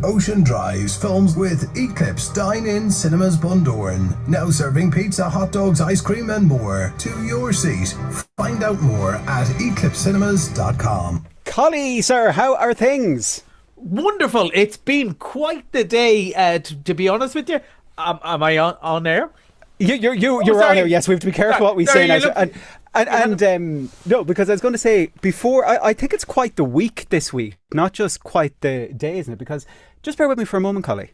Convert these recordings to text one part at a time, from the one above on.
Ocean Drive's films with Eclipse Dine-In Cinemas Bundoran. Now serving pizza, hot dogs, ice cream and more to your seat. Find out more at eclipsecinemas.com. Collie, sir, how are things? Wonderful. It's been quite the day, to be honest with you. Am I on air? You're on air, yes. We have to be careful what we say now. No, because I was going to say before, I think it's quite the week this week, not just quite the day, isn't it? Because just bear with me for a moment, Collie.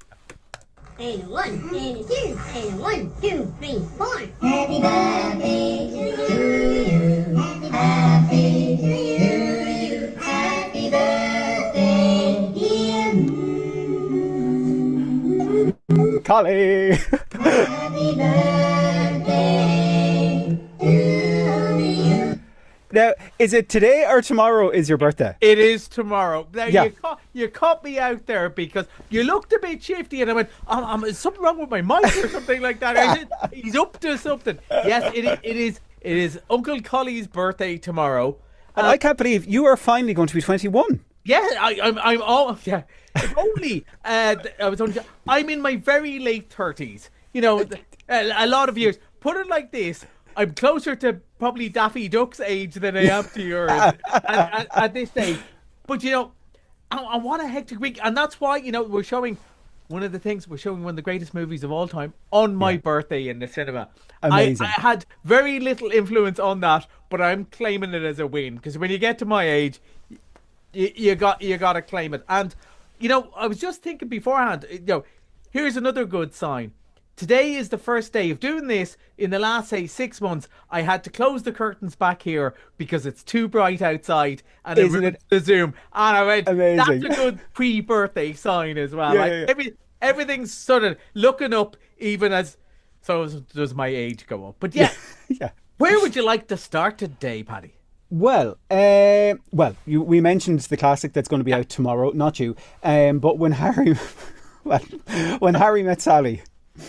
And a 1, and a 2, and a 1, 2, 3, 4. Happy birthday to you. Happy birthday to you. Happy birthday, dear. Collie. Happy birthday to you. Now, is it today or tomorrow is your birthday? It is tomorrow. Now, Yeah. you caught me out there because you looked a bit shifty and I went, is something wrong with my mic or something like that? He's up to something. Yes, it is Uncle Collie's birthday tomorrow. And I can't believe you are finally going to be 21. Yeah, I'm all, yeah. If only, I'm in my very late 30s. You know, a lot of years. Put it like this. I'm closer to probably Daffy Duck's age than I am to yours at this stage. But, you know, I want a hectic week. And that's why, you know, we're showing one of the greatest movies of all time on my birthday in the cinema. Amazing. I had very little influence on that, but I'm claiming it as a win. Because when you get to my age, you got to claim it. And, you know, I was just thinking beforehand, you know, here's another good sign. Today is the first day of doing this. In the last, say, 6 months, I had to close the curtains back here because it's too bright outside and it ruins the Zoom. And I went, amazing. That's a good pre-birthday sign as well. Everything's sort of looking up, even as, so does my age go up. But yeah, Where would you like to start today, Paddy? Well, we mentioned the classic that's going to be out tomorrow, not you. But when Harry met Sally.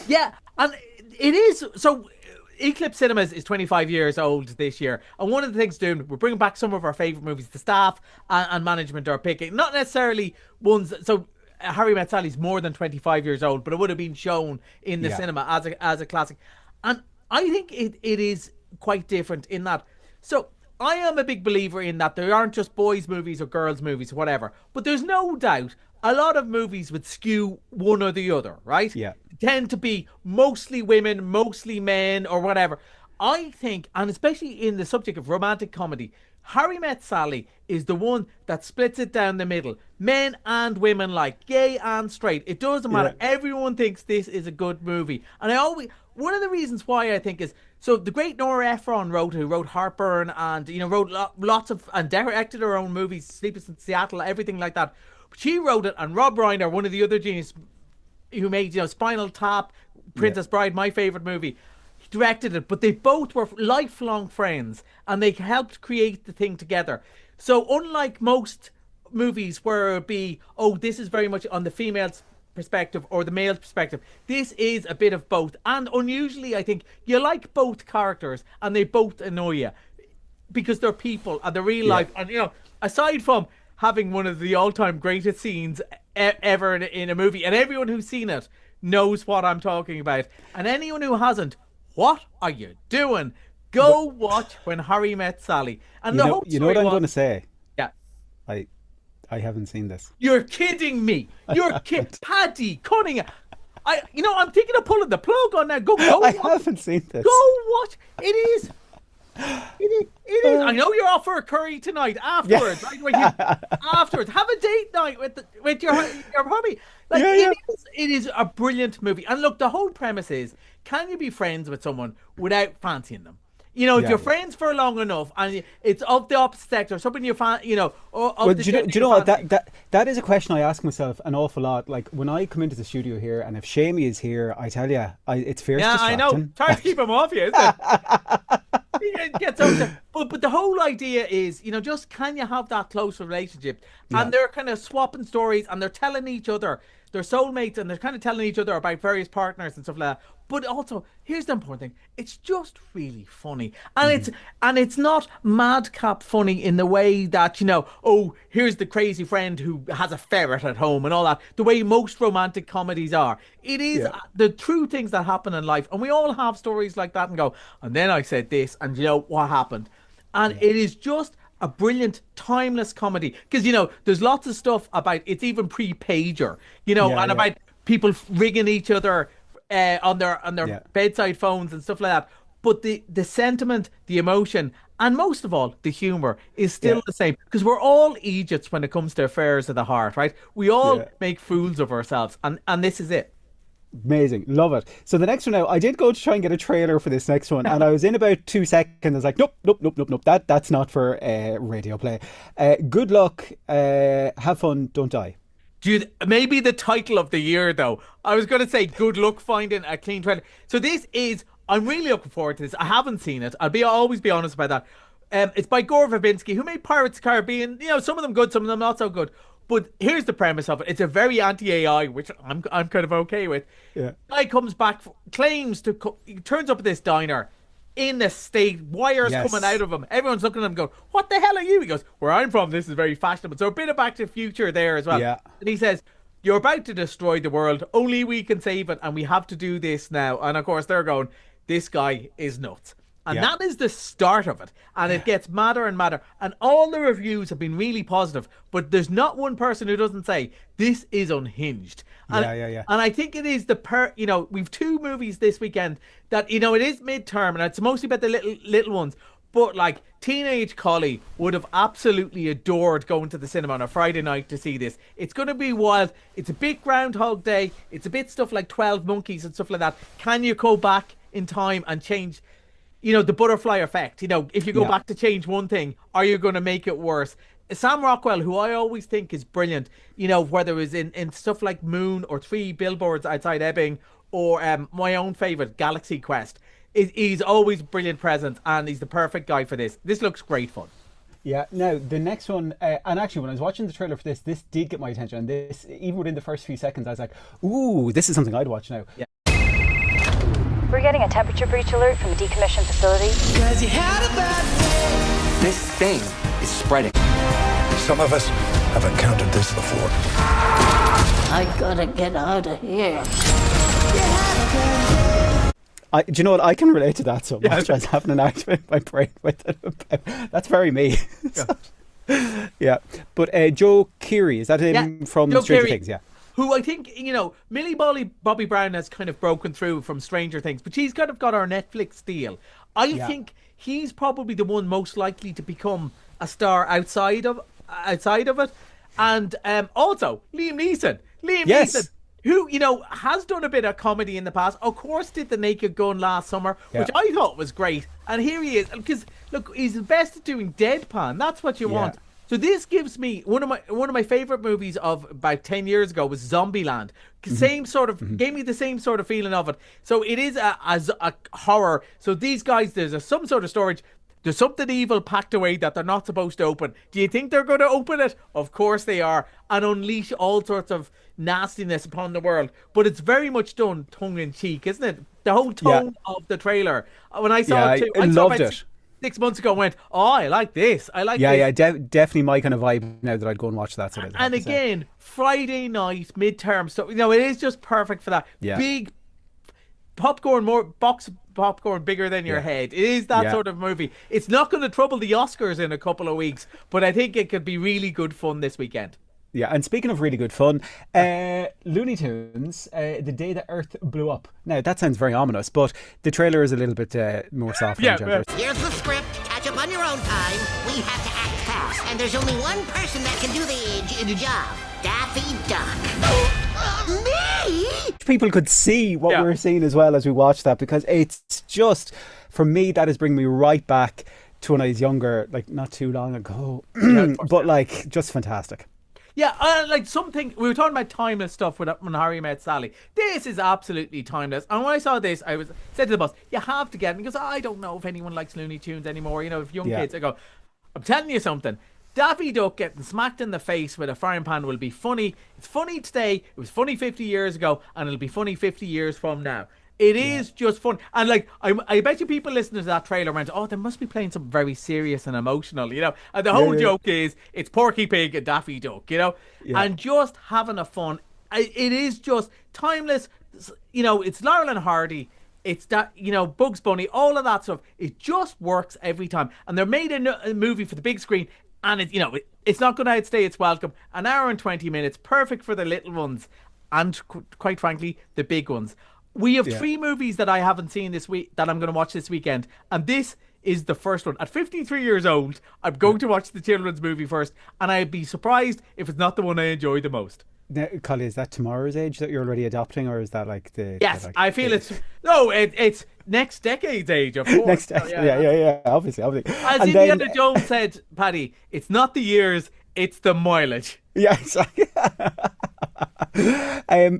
Yeah, and it is. So Eclipse Cinemas is 25 years old this year. And one of the things doing, we're bringing back some of our favourite movies. The staff and management are picking, not necessarily ones. So Harry Met Sally is more than 25 years old, but it would have been shown in the cinema as a classic. And I think it is quite different in that. So I am a big believer in that there aren't just boys' movies or girls' movies or whatever. But there's no doubt a lot of movies would skew one or the other, right? Yeah. Tend to be mostly women, mostly men, or whatever. I think, and especially in the subject of romantic comedy, Harry Met Sally is the one that splits it down the middle. Men and women like, gay and straight. It doesn't matter. Yeah. Everyone thinks this is a good movie. And one of the reasons why I think is, so the great Nora Ephron who wrote Heartburn and, you know, wrote lots of, and directed her own movies, Sleepless in Seattle, everything like that. She wrote it, and Rob Reiner, one of the other geniuses who made, you know, Spinal Tap, Princess Bride, my favourite movie, he directed it, but they both were lifelong friends and they helped create the thing together. So unlike most movies where it would be, this is very much on the female's perspective or the male's perspective, this is a bit of both. And unusually, I think, you like both characters and they both annoy you because they're people and they're real life. And, you know, aside from having one of the all-time greatest scenes ever in a movie, and everyone who's seen it knows what I'm talking about, and anyone who hasn't, what are you doing? Go watch When Harry Met Sally. And you know what I'm going to say? Yeah, I haven't seen this. You're kidding me. You're Paddy Cunningham. I'm thinking of pulling the plug on that. Go I watch. haven't seen this. Go watch. It is. It is. I know you're off for a curry tonight. Afterwards, right? Afterwards, have a date night with your hubby. It is a brilliant movie. And look, the whole premise is: can you be friends with someone without fancying them? You know, if you're friends for long enough, and it's of the opposite sex, or something you're fan, you know. Do you know what? That is a question I ask myself an awful lot. Like when I come into the studio here, and if Shamey is here, I tell you, it's fierce. Yeah, I know. It's hard to keep him off you, isn't it? It gets out there. But the whole idea is, you know, just can you have that close relationship? And they're kind of swapping stories, and they're telling each other, they're soulmates, and they're kind of telling each other about various partners and stuff like that. But also, here's the important thing: it's just really funny, and it's not madcap funny in the way that oh, here's the crazy friend who has a ferret at home and all that. The way most romantic comedies are, it is the true things that happen in life, and we all have stories like that. And go, and then I said this, and what happened, and it is just a brilliant, timeless comedy because there's lots of stuff about it's even pre-pager, and about people rigging each other on their bedside phones and stuff like that. But the sentiment, the emotion, and most of all, the humor is still the same because we're all idiots when it comes to affairs of the heart, right? We all make fools of ourselves, and this is it. Amazing, love it. So the next one now, I did go to try and get a trailer for this next one, and I was in about 2 seconds. I was like, nope. That's not for radio play. Good luck, have fun, don't die. Dude, maybe the title of the year, though. I was going to say, good luck finding a clean trailer. So this is, I'm really looking forward to this. I haven't seen it. Always be honest about that. It's by Gore Verbinski, who made Pirates of the Caribbean. Some of them good, some of them not so good. But here's the premise of it. It's a very anti-AI, which I'm kind of okay with. Yeah. Guy comes back, he turns up at this diner in the state, wires coming out of him. Everyone's looking at him going, what the hell are you? He goes, where I'm from, this is very fashionable. So a bit of Back to the Future there as well. Yeah. And he says, you're about to destroy the world. Only we can save it, and we have to do this now. And of course, they're going, this guy is nuts. And that is the start of it. And it gets madder and madder. And all the reviews have been really positive. But there's not one person who doesn't say, this is unhinged. And, and I think it is we've 2 movies this weekend that, it is midterm. And it's mostly about the little ones. But like teenage Collie would have absolutely adored going to the cinema on a Friday night to see this. It's going to be wild. It's a bit Groundhog Day. It's a bit stuff like 12 Monkeys and stuff like that. Can you go back in time and change the butterfly effect? If you go back to change one thing, are you going to make it worse? Sam Rockwell, who I always think is brilliant, whether it was in stuff like Moon or 3 Billboards Outside Ebbing or my own favourite, Galaxy Quest, he's always brilliant presence, and he's the perfect guy for this. This looks great fun. Yeah, now the next one, and actually when I was watching the trailer for this did get my attention, and this, even within the first few seconds, I was like, ooh, this is something I'd watch now. Yeah. We're getting a temperature breach alert from the decommissioned facility. This thing is spreading. Some of us have encountered this before. I gotta get out of here. Do you know what? I can relate to that so much. I was having an argument in my brain with it. That's very me. Yeah. But Joe Keery, is that him from Joe Stranger Keery. Things? Yeah. Who I think, Millie Bobby Brown has kind of broken through from Stranger Things, but she's kind of got our Netflix deal. I think he's probably the one most likely to become a star outside of it. And also, Liam Neeson. Neeson, who, has done a bit of comedy in the past. Of course, did The Naked Gun last summer, which I thought was great. And here he is. Because, look, he's the best at doing deadpan. That's what you want. So this gives me one of my favorite movies of about 10 years ago was Zombieland. Same sort of gave me the same sort of feeling of it. So it is a horror. So these guys, there's some sort of storage. There's something evil packed away that they're not supposed to open. Do you think they're going to open it? Of course they are, and unleash all sorts of nastiness upon the world. But it's very much done tongue in cheek, isn't it? The whole tone of the trailer. When I saw it, I loved it. 6 months ago, went, I like this. I like this. Yeah, definitely my kind of vibe now that I'd go and watch that. Sort of and again, Friday night, midterm stuff. It is just perfect for that. Yeah. Big popcorn, box popcorn bigger than your head. It is that sort of movie. It's not going to trouble the Oscars in a couple of weeks, but I think it could be really good fun this weekend. Yeah, and speaking of really good fun, Looney Tunes, The Day the Earth Blew Up. Now, that sounds very ominous, but the trailer is a little bit more soft. Here's the script. Catch up on your own time. We have to act fast, and there's only one person that can do the job. Daffy Duck. Me? People could see what we were seeing as well as we watched that, because it's just, for me, that is bringing me right back to when I was younger, like not too long ago, but like just fantastic. Yeah, like something, we were talking about timeless stuff when Harry Met Sally. This is absolutely timeless. And when I saw this, I said to the boss, you have to get it. Because I don't know if anyone likes Looney Tunes anymore. If young kids, I go, I'm telling you something. Daffy Duck getting smacked in the face with a frying pan will be funny. It's funny today. It was funny 50 years ago. And it'll be funny 50 years from now. It is just fun. And like, I bet you people listening to that trailer went, oh, they must be playing something very serious and emotional, you know? And the whole joke is, it's Porky Pig and Daffy Duck, you know? Yeah. And just having a fun. It is just timeless. You know, it's Laurel and Hardy. It's that, you know, Bugs Bunny, all of that stuff. It just works every time. And they're made a movie for the big screen. And, it's not going to outstay its welcome. An hour and 20 minutes. Perfect for the little ones. And quite frankly, the big ones. We have 3 movies that I haven't seen this week that I'm going to watch this weekend. And this is the first one. At 53 years old, I'm going to watch the children's movie first. And I'd be surprised if it's not the one I enjoy the most. Now, Collie, is that Tomorrow's Age that you're already adopting, or is that like the... Yes, I feel it's... No, it's next decade's age, of course. Yeah, obviously. As Indiana Jones said, Paddy, it's not the years, it's the mileage. Yeah, exactly.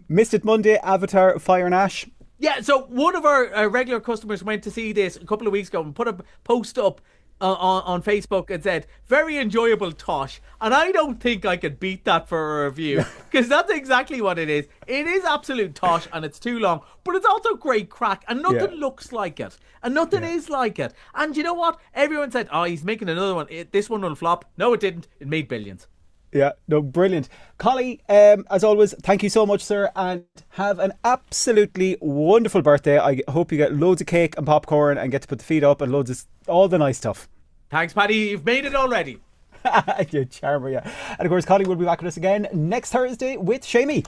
Missed It Monday, Avatar, Fire and Ash. Yeah, so one of our regular customers went to see this a couple of weeks ago and put a post up on Facebook and said, very enjoyable tosh. And I don't think I could beat that for a review, because that's exactly what it is. It is absolute tosh and it's too long, but it's also great crack and nothing looks like it and nothing is like it. And you know what? Everyone said, oh, he's making another one. This one will flop. No, it didn't. It made billions. Yeah, no, brilliant. Collie, as always, thank you so much, sir, and have an absolutely wonderful birthday. I hope you get loads of cake and popcorn and get to put the feet up and loads of all the nice stuff. Thanks, Paddy. You've made it already. You charmer, yeah. And of course, Collie will be back with us again next Thursday with Shamey.